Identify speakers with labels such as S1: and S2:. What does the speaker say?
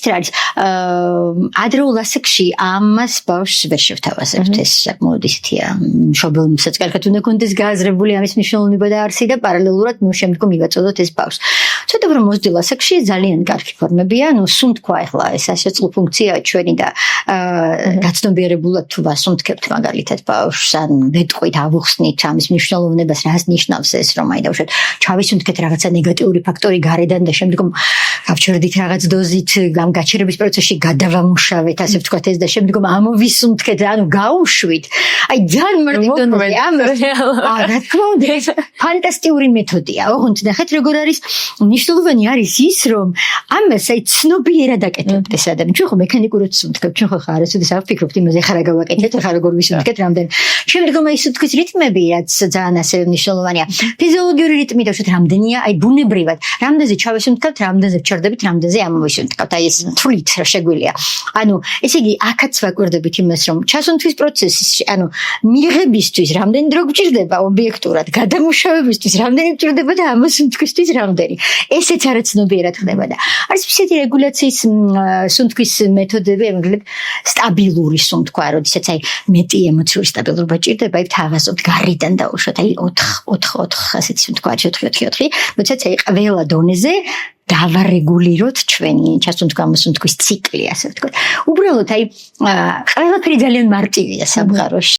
S1: რა არის ადრეულ ასაკში ამას ბავშვს ვერ შევთავაზებთ ეს საკმაოდ ისეთია მშობელსაც კარგად უნდა კონდეს გააზრებული ამის მნიშვნელობა და არსი და პარალელურად შემდგომ მივაწოდოთ ეს ბავშვს ცოტა უფრო მოსჯილ ასაკში ძალიან კარგი ფორმებია სუნ თქვა ახლა ეს ასეწყო ფუნქციაა ჩვენი და გაცნობიერებულად თუ ვასუნთქებთ მაგალითად ბავშვს ან ვეტყვით ავუხსნით ამის მნიშვნელოვნებას რას ნიშნავს ეს რომ აი დავუშვათ ჩავისუნთქეთ რაღაცა ნეგატიური ფაქტორი გარედან და შემდგომ გავჩერდით რაღაც დოზით ამ გაჩერების პროცესში გადავამუშავეთ ასე ვთქვათ ეს და შემდგომ ამოვისუნთქეთ ანუ გაუშვით აი ძალიან მარტივ დონეზე რა თქმა უნდა ეს ფანტასტიკური მეთოდია ოღონდ ნახეთ როგორ არის მნიშვნელოვანი არის ის რომ ამას აი ცნობიერად აკეთებთ ეს ადამიანი ჩვენ ხო მექანიკურად ვსუნთქებთ ჩვენ ხო არასოდეს არ ვფიქრობთ იმაზე ხარ გავაკეთეთ ხარ როგორ ვისუნთქეთ რამდენ შემდგომ აი სუნთქვის რიტმები რაც ძალიან ასე მნიშვნელოვანია ფიზიოლოგიური რიტმი და უშუალოდ რამდენია აი ბუნებრივად რამდენზე ჩავისუნთქებთ რამდენზე ვჩერდებით რამდენზე ამოვისუნთქებთ აი ეს თვლით რა შეგვიძლია ანუ ესე იგი აქაც ვაკვირდებით იმას რომ ჩასუნთქვის პროცესში ანუ მიღებისთვის რამდენი დრო გჭირდება ობიექტურად გადამუშავებისთვის რამდენი გჭირდება და ამოსუნთქვისთვის რამდენი ესეც არაცნობიერად ხდება და არის ისეთი რეგულაციის სუნთქვის მეთოდები მაგალითად სტაბილური სუნთქვა როდესაც აი მეტი ემოციური სტაბილურობა ჭირდება აი თავაზობთ გარედან დაუშვათ აი 4 ასეთი სუნთქვა 4 როდესაც აი ყველა დონეზე დავარეგულიროთ ჩვენი ჩასუნთქვა-ამოსუნთქვის ციკლი ასე ვთქვათ. უბრალოდ აი ყველაფერი ძალიან მარტივია სამყაროში.